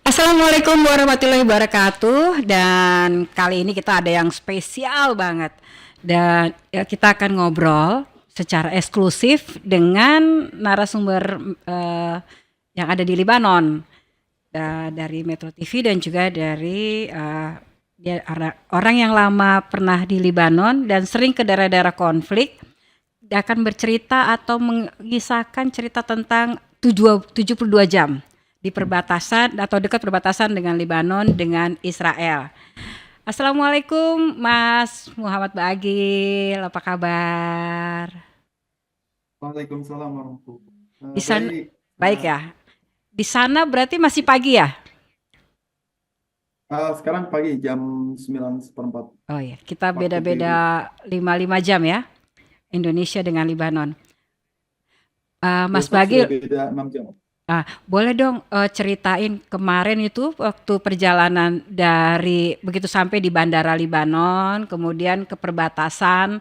Assalamualaikum warahmatullahi wabarakatuh. Dan kali ini kita ada yang spesial banget. Dan ya, kita akan ngobrol secara eksklusif dengan narasumber yang ada di Libanon, dari Metro TV dan juga dari dia orang yang lama pernah di Libanon dan sering ke daerah-daerah konflik. Dia akan bercerita atau mengisahkan cerita tentang 72 jam di perbatasan atau dekat perbatasan dengan Libanon dengan Israel. Assalamualaikum Mas Muhammad Bagil, apa kabar? Waalaikumsalam warahmatullahi Di wabarakatuh. sana Baik, baik ya. Di sana berarti masih pagi ya? sekarang pagi jam 9:04 Oh ya, kita waktu Beirut. beda-beda 5 jam ya, Indonesia dengan Libanon. Mas Besok sudah Bagil, beda 6 jam. boleh dong ceritain kemarin itu waktu perjalanan dari begitu sampai di Bandara Libanon, kemudian ke perbatasan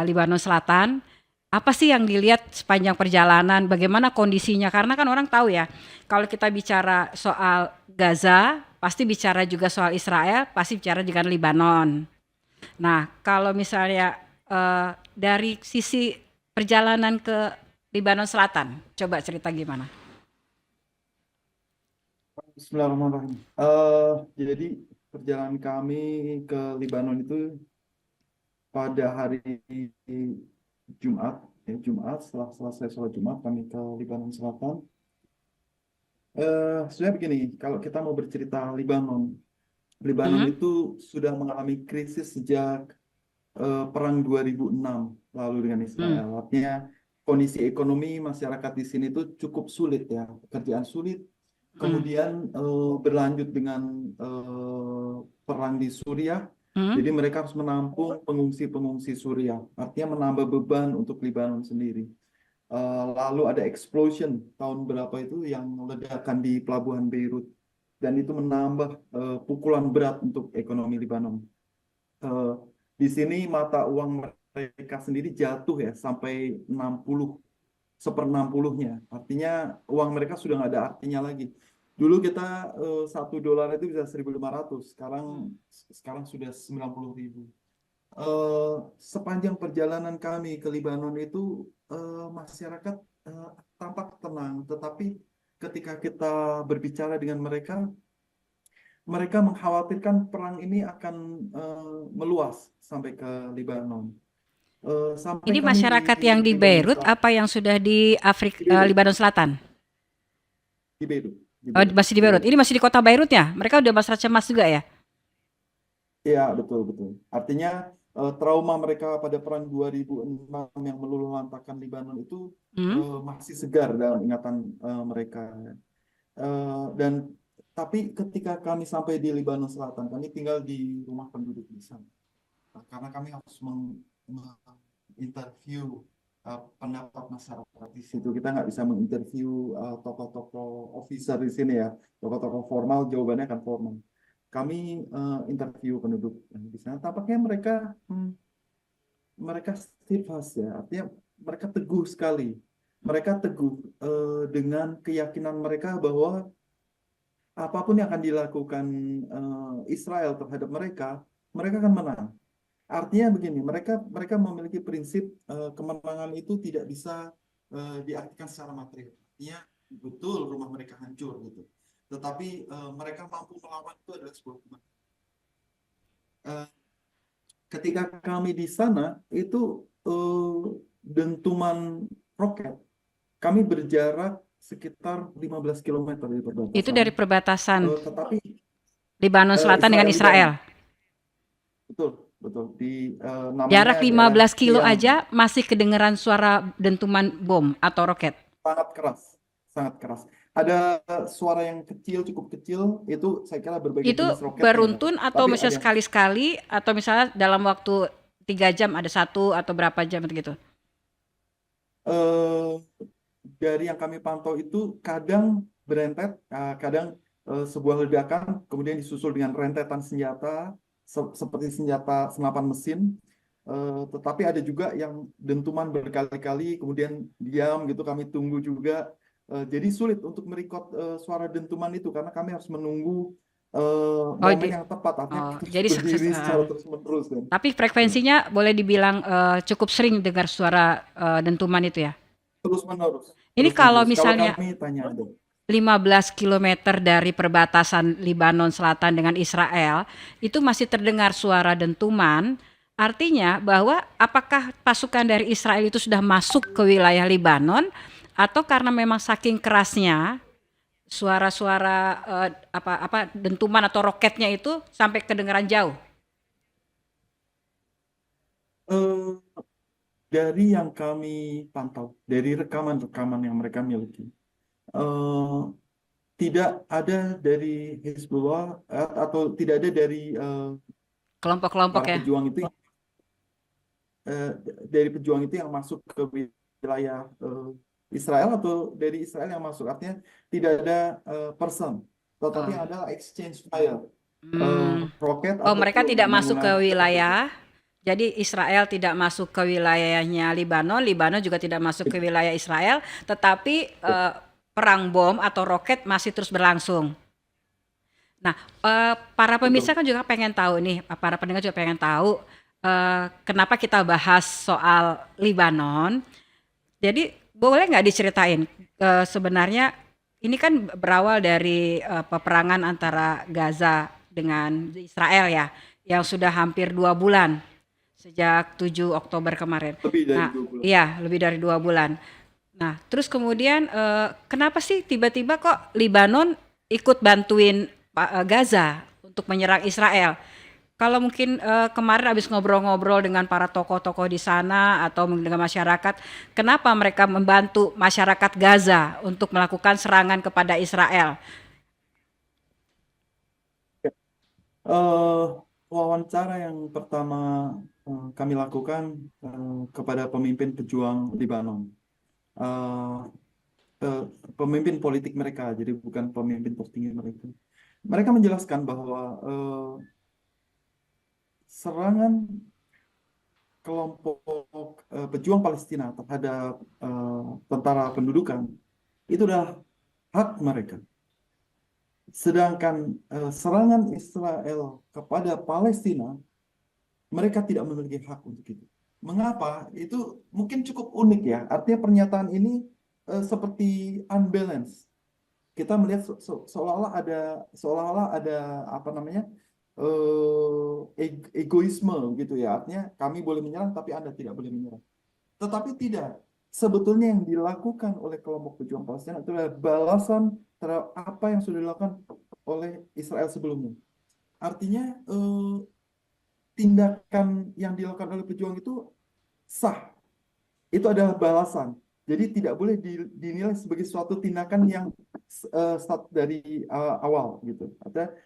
Libanon Selatan. Apa sih yang dilihat sepanjang perjalanan? Bagaimana kondisinya? Karena kan orang tahu ya, kalau kita bicara soal Gaza, pasti bicara juga soal Israel, pasti bicara juga Libanon. Nah, kalau misalnya dari sisi perjalanan ke Libanon Selatan, coba cerita gimana? Bismillahirrahmanirrahim. Jadi perjalanan kami ke Libanon itu pada hari Jumat, Jumat setelah selesai sholat Jumat kami ke Libanon Selatan. Sebenarnya begini, kalau kita mau bercerita Libanon Mhm, itu sudah mengalami krisis sejak Perang 2006 lalu dengan mhm, Israel. Artinya kondisi ekonomi masyarakat di sini itu cukup sulit ya, pekerjaan sulit. mhm, Kemudian berlanjut dengan perang di Suriah. mhm. Jadi mereka harus menampung pengungsi-pengungsi Suriah. Artinya menambah beban untuk Libanon sendiri. Lalu ada explosion tahun berapa itu yang ledakan di pelabuhan Beirut. Dan itu menambah pukulan berat untuk ekonomi Libanon. eh, di sini mata uang mereka sendiri jatuh ya sampai 60 seper 60-nya. Artinya uang mereka sudah nggak ada artinya lagi. Dulu kita $1 itu bisa 1.500, sekarang sudah 90.000. Eh, Sepanjang perjalanan kami ke Libanon itu masyarakat eh, tampak tenang, tetapi ketika kita berbicara dengan mereka, mereka mengkhawatirkan perang ini akan meluas sampai ke Libanon. Sampai Ini kami masyarakat di yang di Libanon Beirut Selatan, apa yang sudah di di Beirut, Libanon Selatan? di Beirut, di Oh, Beirut, masih di di Beirut. Beirut. Ini masih di kota Beirut ya? Mereka udah merasa cemas juga ya? Iya, betul, betul. Artinya trauma mereka pada perang 2006 yang meluluhlantakkan Libanon itu Hmm? masih segar dalam ingatan mereka. Dan tapi ketika kami sampai di Libanon Selatan, kami tinggal di rumah penduduk di sana. Karena kami harus menginterview pendapat masyarakat di situ. Kita nggak bisa menginterview tokoh-tokoh officer di sini ya, tokoh-tokoh formal, jawabannya akan formal. Kami interview penduduk di sana. Tampaknya mereka steadfast ya, artinya mereka teguh sekali. Mereka teguh dengan keyakinan mereka bahwa apapun yang akan dilakukan Israel terhadap mereka, mereka akan menang. Artinya begini, mereka mereka memiliki prinsip kemenangan itu tidak bisa diartikan secara material. Artinya betul rumah mereka hancur gitu. Tetapi mereka mampu melawan itu adalah sebuah kemenangan. Eh, Ketika kami di sana itu dentuman roket, kami berjarak sekitar 15 kilometer dari Itu perbatasan. dari perbatasan Tetapi Libanon Selatan dengan Israel Libanon, Israel. betul, betul di namanya Jarak daerah 15 kilo Kiam. aja masih kedengeran suara dentuman bom atau roket. Sangat keras, sangat keras. Ada suara yang kecil, cukup kecil, itu saya kira berbagai Itu jenis roketnya ya. beruntun atau Tapi misalnya ada sekali-sekali atau misalnya dalam waktu 3 jam ada satu atau berapa jam gitu. eh, dari yang kami pantau itu kadang berentet, kadang sebuah ledakan, kemudian disusul dengan rentetan senjata, seperti senjata senapan mesin. Tetapi ada juga yang dentuman berkali-kali, kemudian diam gitu, kami tunggu juga. Jadi sulit untuk merekod suara dentuman itu karena kami harus menunggu Oh, momen yang tepat, artinya oh, terus jadi berdiri secara terus-menerus kan. tapi Ya. frekuensinya boleh dibilang cukup sering dengar suara dentuman itu ya. Terus-menerus, Ini kalau terus-menerus. Kalau misalnya kami tanya ada. 15 kilometer dari perbatasan Libanon Selatan dengan Israel, itu masih terdengar suara dentuman, artinya bahwa apakah pasukan dari Israel itu sudah masuk ke wilayah Libanon atau karena memang saking kerasnya suara-suara apa dentuman atau roketnya itu sampai kedengaran jauh. Eh, dari yang kami pantau, dari rekaman-rekaman yang mereka miliki, eh, tidak ada dari Hezbollah atau tidak ada dari Kelompok-kelompok para ya. pejuang itu eh, dari pejuang itu yang masuk ke wilayah Israel atau dari Israel yang masuk. Artinya tidak ada person, tetapi Oh. yang ada exchange fire, Hmm. roket Oh, mereka ataupun tidak masuk ke menggunakan wilayah. Jadi Israel tidak masuk ke wilayahnya Libanon, Libanon juga tidak masuk ke wilayah Israel, tetapi perang bom atau roket masih terus berlangsung. Nah, para pemirsa betul. kan juga pengen tahu nih, para pendengar juga pengen tahu kenapa kita bahas soal Libanon. Jadi boleh nggak diceritain sebenarnya ini kan berawal dari peperangan antara Gaza dengan Israel ya, yang sudah hampir 2 bulan sejak 7 Oktober kemarin. Lebih dari Nah, 2 bulan. iya lebih dari 2 bulan. Nah, terus kemudian kenapa sih tiba-tiba kok Libanon ikut bantuin Gaza untuk menyerang Israel? Kalau mungkin kemarin habis ngobrol-ngobrol dengan para tokoh-tokoh di sana atau mungkin dengan masyarakat, kenapa mereka membantu masyarakat Gaza untuk melakukan serangan kepada Israel? Eh, Wawancara yang pertama kami lakukan kepada pemimpin pejuang Libanon. Eh, eh, Pemimpin politik mereka, jadi bukan pemimpin tertinggi mereka. Mereka menjelaskan bahwa serangan kelompok pejuang Palestina terhadap tentara pendudukan itu adalah hak mereka. Sedangkan serangan Israel kepada Palestina, mereka tidak memiliki hak untuk itu. Mengapa? Itu mungkin cukup unik ya. Artinya pernyataan ini seperti unbalanced. Kita melihat seolah-olah ada apa namanya egoisme gitu ya. Artinya kami boleh menyerang tapi Anda tidak boleh menyerang. Tetapi tidak. Sebetulnya yang dilakukan oleh kelompok pejuang Palestina itu adalah balasan terhadap apa yang sudah dilakukan oleh Israel sebelumnya. Artinya tindakan yang dilakukan oleh pejuang itu sah. Itu adalah balasan. Jadi tidak boleh dinilai sebagai suatu tindakan yang start dari awal gitu.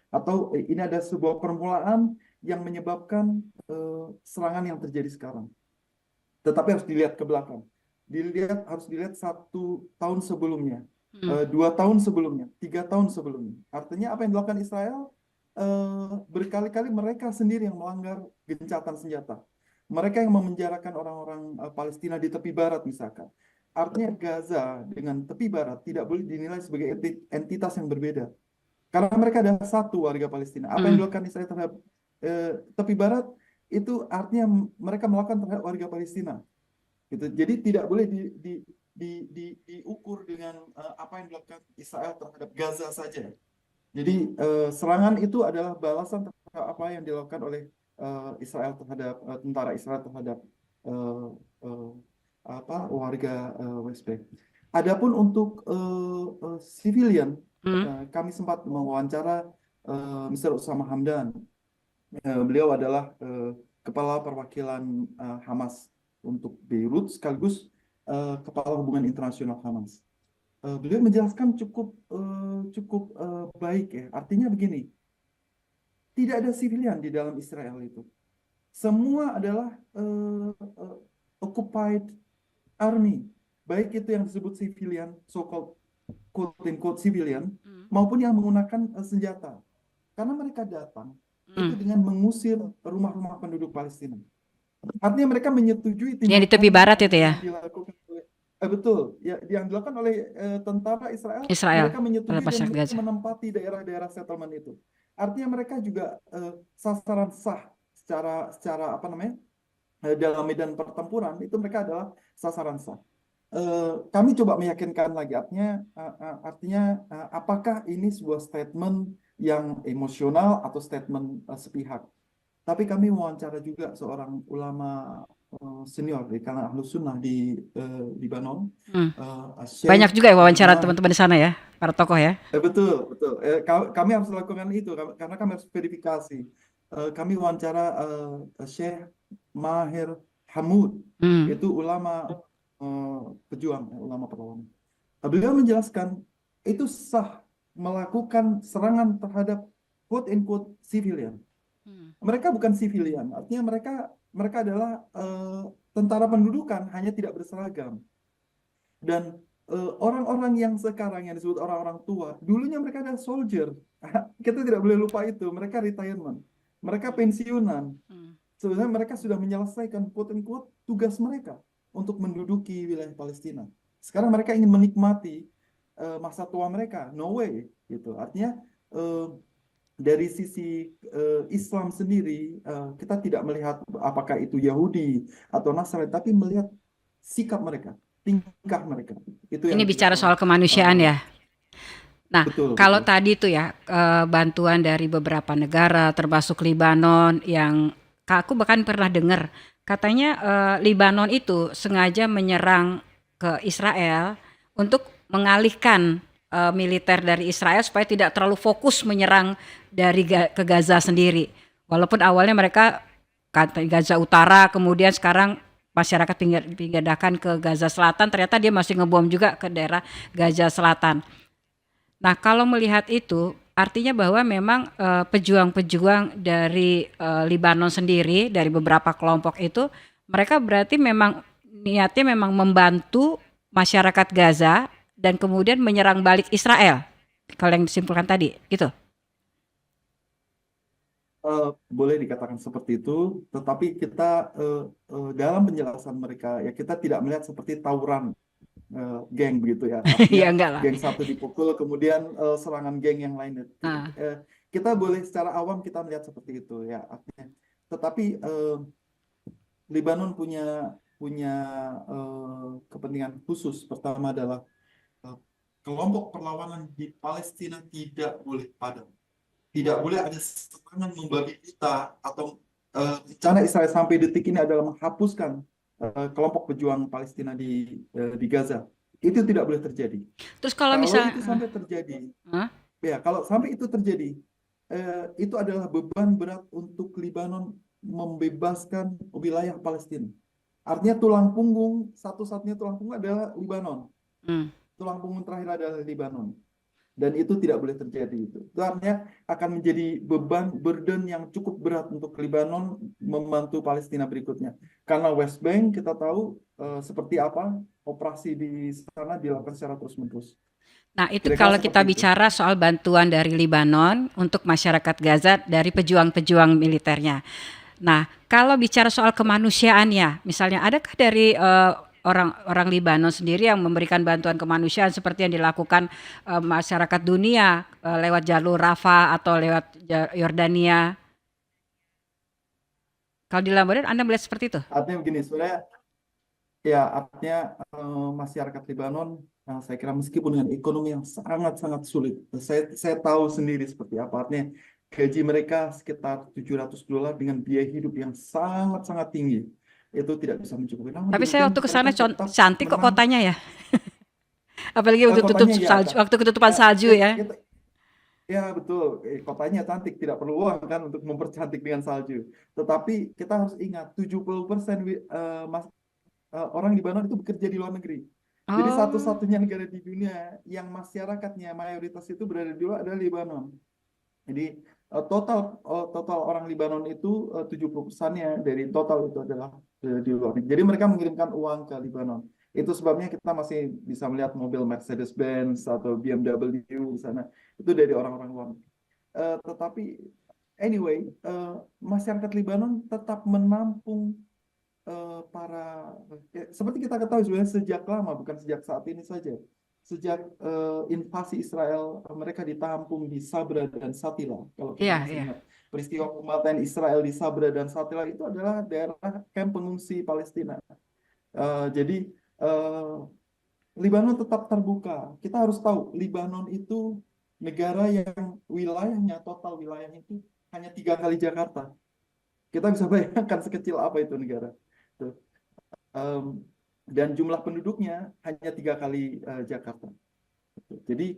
Atau ini ada sebuah permulaan yang menyebabkan serangan yang terjadi sekarang. Tetapi harus dilihat ke belakang. Harus dilihat 1 tahun sebelumnya, Hmm. 2 tahun sebelumnya, 3 tahun sebelumnya. Artinya apa yang dilakukan Israel berkali-kali mereka sendiri yang melanggar gencatan senjata. Mereka yang memenjarakan orang-orang Palestina di tepi barat misalkan. Artinya Gaza dengan tepi barat tidak boleh dinilai sebagai entitas yang berbeda. Karena mereka ada satu warga Palestina. Apa yang Hmm. dilakukan Israel terhadap tepi barat itu artinya mereka melakukan terhadap warga Palestina gitu. Jadi tidak boleh diukur dengan apa yang dilakukan Israel terhadap Gaza saja. Jadi serangan itu adalah balasan terhadap apa yang dilakukan oleh Israel terhadap tentara Israel terhadap uh, uh, apa warga West Bank. Adapun untuk civilian, Hmm. kami sempat mewawancara Mr. Osama Hamdan. Beliau adalah kepala perwakilan Hamas untuk Beirut sekaligus kepala hubungan internasional Hamas. Beliau menjelaskan cukup baik ya. Artinya begini, tidak ada sivilian di dalam Israel itu. Semua adalah occupied army, baik itu yang disebut civilian, so-called quote-unquote civilian, Hmm. maupun yang menggunakan senjata. Karena mereka datang itu Hmm. dengan mengusir rumah-rumah penduduk Palestina. Artinya mereka menyetujui Yang di tepi tindakan barat itu ya. yang dilakukan oleh Betul, ya yang dilakukan oleh tentara Israel, Israel mereka pada menyetujui dan masyarakat mereka Gaza. menempati daerah-daerah settlement itu. Artinya mereka juga sasaran sah secara apa namanya dalam medan pertempuran itu mereka adalah sasaran sah. Kami coba meyakinkan lagi artinya apakah ini sebuah statement yang emosional atau statement sepihak. Tapi kami wawancara juga seorang ulama senior di kalangan Ahlus Sunnah di Libanon, Hmm. Banyak Syekh juga ya wawancara Mah. teman-teman di sana ya, para tokoh ya. Betul, betul. Kami harus lakukan itu karena kami harus verifikasi. Kami wawancara Syekh Maher Hamud, Hmm. itu ulama eh, pejuang, ulama perlawanan. Beliau menjelaskan itu sah melakukan serangan terhadap quote unquote civilian. Hmm. Mereka bukan civilian, artinya mereka mereka adalah tentara pendudukan, hanya tidak berseragam. Dan orang-orang yang sekarang yang disebut orang-orang tua, dulunya mereka adalah soldier. Kita tidak boleh lupa itu. Mereka retirement, mereka pensiunan. Hmm. Sebenarnya mereka sudah menyelesaikan quote unquote tugas mereka untuk menduduki wilayah Palestina. Sekarang mereka ingin menikmati masa tua mereka. No way, gitu. Artinya eh, dari sisi Islam sendiri, kita tidak melihat apakah itu Yahudi atau Nasrani, tapi melihat sikap mereka, tingkah mereka. Itu Ini yang bicara kita soal kemanusiaan eh, ya. Nah, betul kalau betul. tadi itu ya bantuan dari beberapa negara termasuk Libanon yang aku bahkan pernah dengar katanya Libanon itu sengaja menyerang ke Israel untuk mengalihkan militer dari Israel supaya tidak terlalu fokus menyerang dari ke Gaza sendiri. Walaupun awalnya mereka kata Gaza Utara, kemudian sekarang masyarakat pindahkan ke Gaza Selatan, ternyata dia masih ngebom juga ke daerah Gaza Selatan. Nah, kalau melihat itu, artinya bahwa memang pejuang-pejuang dari Libanon sendiri, dari beberapa kelompok itu, mereka berarti memang niatnya memang membantu masyarakat Gaza dan kemudian menyerang balik Israel. Kalau yang disimpulkan tadi, gitu. Boleh dikatakan seperti itu, tetapi kita dalam penjelasan mereka ya kita tidak melihat seperti tawuran geng begitu ya. Artinya Ya enggak lah. geng satu dipukul kemudian serangan geng yang lainnya. Nah, Kita boleh secara awam kita melihat seperti itu ya. Artinya, tetapi Lebanon punya punya kepentingan khusus. Pertama adalah eh, kelompok perlawanan di Palestina tidak boleh padam. Tidak boleh ada serangan membabi buta atau rencana Israel sampai detik ini adalah menghapuskan kelompok pejuang Palestina di Gaza. Itu tidak boleh terjadi. terus kalau Kalau misal, itu sampai terjadi, Hah? ya kalau sampai itu terjadi, itu adalah beban berat untuk Lebanon membebaskan wilayah Palestina. Artinya tulang punggung, satu-satunya tulang punggung adalah Lebanon. Hmm. Tulang punggung terakhir adalah Lebanon. Dan itu tidak boleh terjadi itu. Itu artinya akan menjadi beban burden yang cukup berat untuk Lebanon membantu Palestina berikutnya. Karena West Bank kita tahu seperti apa operasi di sana dilakukan secara terus-menerus. Nah, itu Kira-kira kalau kita seperti itu. bicara soal bantuan dari Libanon untuk masyarakat Gaza dari pejuang-pejuang militernya. Nah, kalau bicara soal kemanusiaannya, misalnya adakah dari orang-orang Libanon sendiri yang memberikan bantuan kemanusiaan seperti yang dilakukan masyarakat dunia lewat jalur Rafah atau lewat Yordania? Kalau di Lebanon Anda melihat seperti itu? Artinya begini, sebenarnya ya artinya masyarakat Lebanon, saya kira meskipun dengan ekonomi yang sangat-sangat sulit, saya tahu sendiri seperti apa. Artinya gaji mereka sekitar $700 dengan biaya hidup yang sangat-sangat tinggi. Itu tidak bisa mencukupi. Namun Tapi saya demikian waktu ke mereka sana tetap cantik kok menang. kotanya ya. Apalagi waktu tutup Kotanya ya, salju, waktu ketutupan salju kita, ya. kita ya betul, kotanya cantik, tidak perlu uang kan untuk mempercantik dengan salju. Tetapi kita harus ingat 70% orang di Lebanon itu bekerja di luar negeri. Jadi Oh, satu-satunya negara di dunia yang masyarakatnya mayoritas itu berada di luar adalah Lebanon. Jadi total orang Lebanon itu 70%-nya dari total itu adalah di luar negeri. Jadi mereka mengirimkan uang ke Lebanon. Itu sebabnya kita masih bisa melihat mobil Mercedes-Benz atau BMW di sana. Itu dari orang-orang luar negeri. Tetapi anyway, masyarakat Lebanon tetap menampung seperti kita ketahui sebenarnya sejak lama, bukan sejak saat ini saja. Sejak invasi Israel, mereka ditampung di Sabra dan Shatila. Kalau kita Iya, masih iya. ingat, peristiwa pemataian Israel di Sabra dan Shatila itu adalah daerah kamp pengungsi Palestina. Jadi eh, Libanon tetap terbuka. Kita harus tahu, Libanon itu negara yang wilayahnya, total wilayahnya itu hanya 3 kali Jakarta. Kita bisa bayangkan sekecil apa itu negara. Tuh. Em, dan jumlah penduduknya hanya 3 kali Jakarta. Jadi,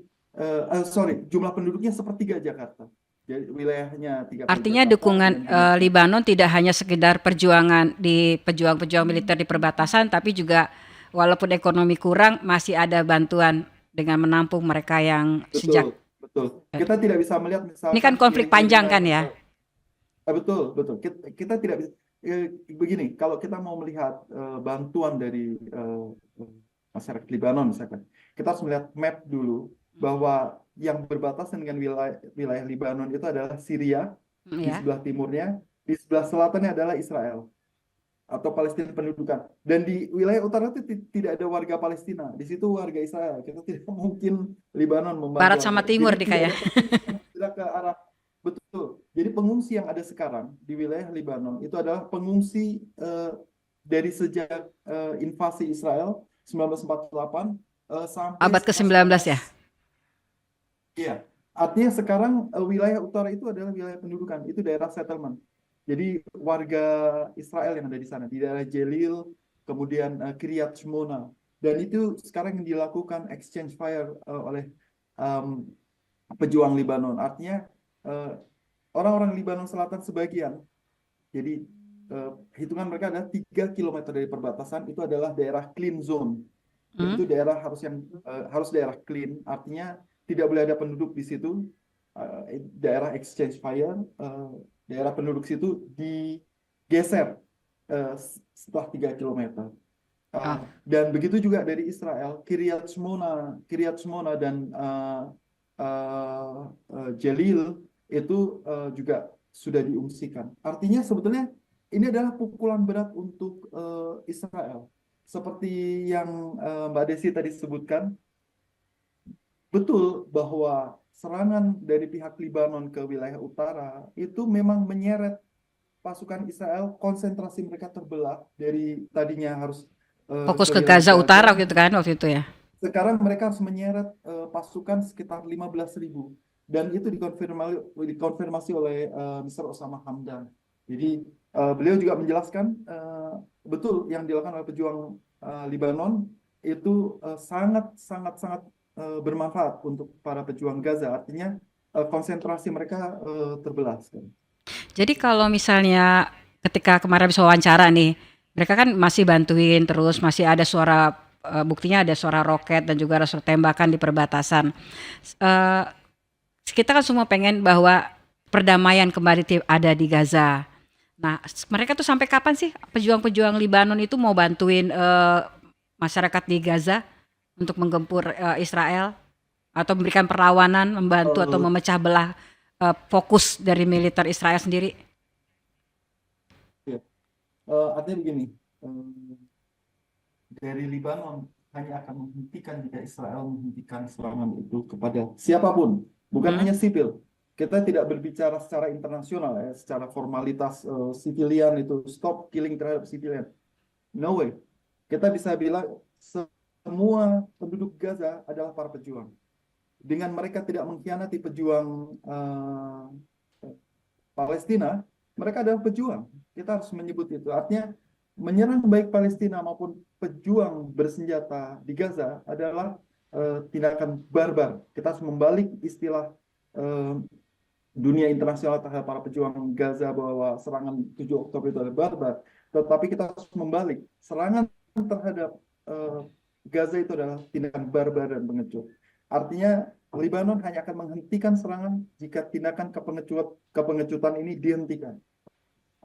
sorry, jumlah penduduknya sepertiga Jakarta. Jadi wilayahnya 3 kali Artinya Jakarta dukungan dan hanya Libanon tidak hanya sekedar perjuangan di pejuang-pejuang militer di perbatasan, tapi juga walaupun ekonomi kurang masih ada bantuan dengan menampung mereka yang sejak betul, betul. Kita tidak bisa melihat ini kan misalkan konflik panjang kiriman. kan ya. Betul, betul. Kita tidak bisa begini. Kalau kita mau melihat bantuan dari masyarakat Libanon, misalkan, kita harus melihat map dulu bahwa yang berbatasan dengan wilayah Libanon itu adalah Syria di Ya. sebelah timurnya, di sebelah selatannya adalah Israel atau Palestina pendudukan. Dan di wilayah utara itu tidak ada warga Palestina. Di situ warga Israel. Kita tidak mungkin Libanon membantu Barat warga. sama Jadi timur di tidak kayak. ada pengungsi yang sudah ke arah betul. Jadi pengungsi yang ada sekarang di wilayah Libanon itu adalah pengungsi dari sejak invasi Israel 1948 sampai Abad sekitar ke-19 ya. 19. Iya, artinya sekarang wilayah utara itu adalah wilayah pendudukan, itu daerah settlement. Jadi warga Israel yang ada di sana, di daerah Jelil, kemudian Kiryat Shmona. Dan itu sekarang yang dilakukan exchange fire oleh um, pejuang Libanon. Artinya eh, orang-orang Libanon Selatan sebagian, jadi hitungan mereka adalah 3 km dari perbatasan, itu adalah daerah clean zone. Hmm? Itu daerah harus daerah clean, artinya tidak boleh ada penduduk di situ. Daerah exchange fire, daerah penduduk situ digeser setelah 3 km. Oh. Dan begitu juga dari Israel, Kiryat Shmona dan Jalil itu juga sudah diungsikan. Artinya sebetulnya ini adalah pukulan berat untuk Israel. Seperti yang Mbak Desi tadi sebutkan, betul bahwa serangan dari pihak Libanon ke wilayah utara itu memang menyeret pasukan Israel, konsentrasi mereka terbelah dari tadinya harus Fokus ke ke wilayah Gaza Gaza. Utara gitu kan waktu itu ya. Sekarang mereka harus menyeret pasukan sekitar 15.000 dan itu dikonfirmasi oleh Mr. Osama Hamdan. Jadi beliau juga menjelaskan betul yang dilakukan oleh pejuang Libanon itu sangat sangat sangat bermanfaat untuk para pejuang Gaza. Artinya konsentrasi mereka terbelah sekali. Jadi kalau misalnya ketika kemarin bisa wawancara nih, mereka kan masih bantuin terus, masih ada suara buktinya ada suara roket dan juga ada suara tembakan di perbatasan. Eh, kita kan semua pengen bahwa perdamaian kembali ada di Gaza. Nah, mereka tuh sampai kapan sih pejuang-pejuang Libanon itu mau bantuin masyarakat di Gaza untuk menggempur Israel atau memberikan perlawanan, membantu atau Eh, memecah belah fokus dari militer Israel sendiri? ya. Artinya begini, eh, dari Libanon hanya akan menghentikan jika Israel menghentikan serangan itu kepada siapapun, bukan Hmm? hanya sipil. Kita tidak berbicara secara internasional ya, secara formalitas sipilian itu stop killing terhadap sipilian. No way. Kita bisa bilang semua penduduk Gaza adalah para pejuang. Dengan mereka tidak mengkhianati pejuang Palestina, mereka adalah pejuang. Kita harus menyebut itu. Artinya menyerang baik Palestina maupun pejuang bersenjata di Gaza adalah tindakan barbar. Kita harus membalik istilah eh, dunia internasional terhadap para pejuang Gaza bahwa serangan 7 Oktober itu adalah barbar. Tetapi kita harus membalik. Serangan terhadap eh, Gaza itu adalah tindakan barbar dan pengecut. Artinya Lebanon hanya akan menghentikan serangan jika tindakan kepengecutan ini dihentikan.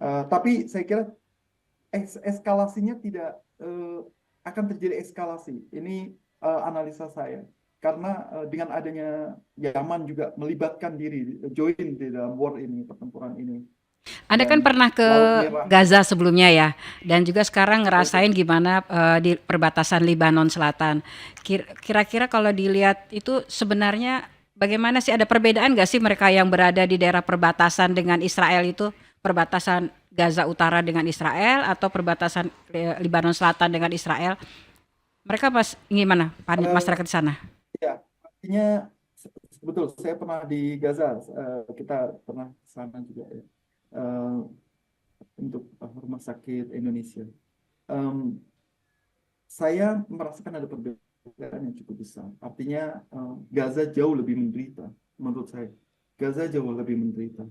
Tapi saya kira eskalasinya tidak akan terjadi eskalasi. Ini analisa saya. Karena dengan adanya Yaman juga melibatkan diri, join di dalam war ini, pertempuran ini. Anda kan dan pernah ke Laut Merah. Gaza sebelumnya ya, dan juga sekarang ngerasain gimana di perbatasan Libanon Selatan. Kira-kira kalau dilihat itu sebenarnya bagaimana sih, ada perbedaan nggak sih mereka yang berada di daerah perbatasan dengan Israel itu, perbatasan Gaza Utara dengan Israel atau perbatasan Libanon Selatan dengan Israel? Mereka pas gimana Eh, masyarakat di sana? ya, artinya betul. Saya pernah di Gaza. Kita pernah ke sana juga ya. Eh, untuk rumah sakit Indonesia. Em, saya merasakan ada perbedaan yang cukup besar. Artinya Gaza jauh lebih menderita menurut saya. Gaza jauh lebih menderita.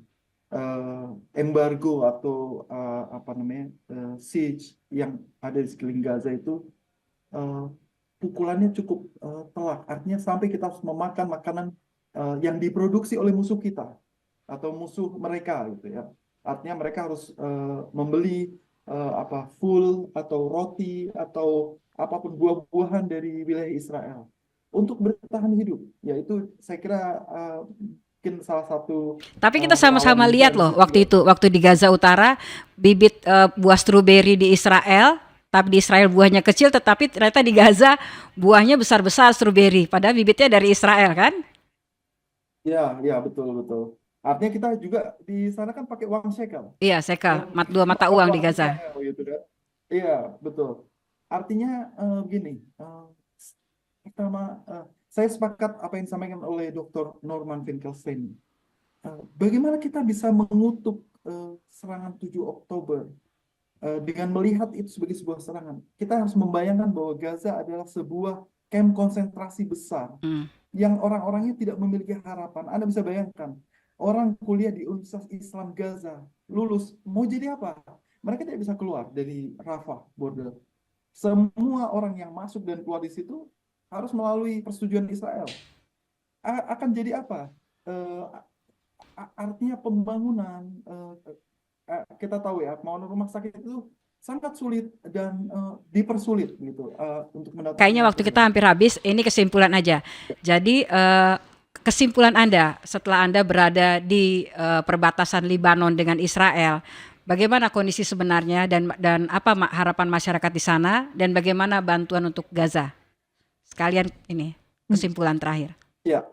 Eh, Embargo atau apa namanya siege yang ada di sekeliling Gaza itu eh, pukulannya cukup telak. Artinya sampai kita harus memakan makanan yang diproduksi oleh musuh kita atau musuh mereka gitu ya. Artinya mereka harus membeli apa full atau roti atau apapun buah-buahan dari wilayah Israel untuk bertahan hidup. Yaitu saya kira mungkin salah satu Tapi kita sama-sama realita lihat di loh situ waktu ya. itu, waktu di Gaza Utara, bibit buah stroberi di Israel, tapi di Israel buahnya kecil, tetapi ternyata di Gaza buahnya besar-besar stroberi, padahal bibitnya dari Israel kan? Ya, ya betul betul. Artinya kita juga di sana kan pakai uang shekel. Iya, sekel, dua mata Mata uang di uang Gaza. Israel gitu kan. Iya, betul. Artinya begini, pertama saya sepakat apa yang disampaikan oleh Dr. Norman Finkelstein. Bagaimana kita bisa mengutuk serangan 7 Oktober dengan melihat itu sebagai sebuah serangan. Kita harus membayangkan bahwa Gaza adalah sebuah kamp konsentrasi besar Hmm. yang orang-orangnya tidak memiliki harapan. Anda bisa bayangkan, orang kuliah di Universitas Islam Gaza, lulus, mau jadi apa? Mereka tidak bisa keluar dari Rafah border. Semua orang yang masuk dan keluar di situ harus melalui persetujuan Israel. Akan jadi apa? Eh, Artinya pembangunan, kita tahu ya, pembangunan rumah sakit itu sangat sulit dan dipersulit gitu untuk Kayaknya mendatangkan waktu kita oksigen. hampir habis, ini kesimpulan aja. Jadi kesimpulan Anda setelah Anda berada di perbatasan Libanon dengan Israel, bagaimana kondisi sebenarnya dan apa harapan masyarakat di sana dan bagaimana bantuan untuk Gaza? Sekalian ini kesimpulan terakhir. Ya,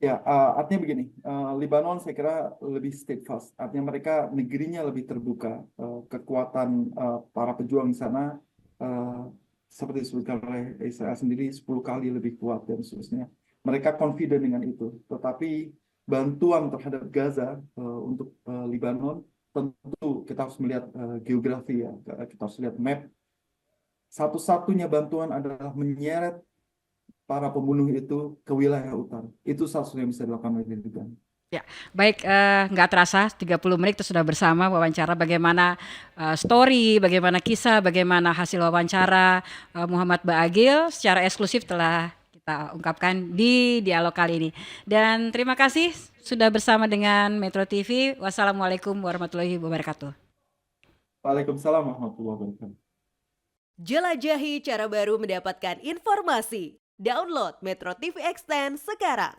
ya, artinya begini, Libanon saya kira lebih steadfast, artinya mereka negerinya lebih terbuka, kekuatan para pejuang di sana eh, seperti disebutkan oleh Israel sendiri 10 kali lebih kuat dan seterusnya. Mereka confident dengan itu, tetapi bantuan terhadap Gaza untuk Libanon tentu kita harus melihat geografi ya, kita harus lihat map. Satu-satunya bantuan adalah menyeret para pembunuh itu ke wilayah utara. Itu satu-satunya yang bisa dilakukan oleh Liban. Ya, baik, nggak terasa 30 menit kita sudah bersama wawancara bagaimana story, bagaimana kisah, bagaimana hasil wawancara Muhammad Baagil secara eksklusif telah kita ungkapkan di dialog kali ini. Dan terima kasih sudah bersama dengan Metro TV. Wassalamualaikum warahmatullahi wabarakatuh. Waalaikumsalam warahmatullahi wabarakatuh. Jelajahi cara baru mendapatkan informasi. Download Metro TV Extend sekarang.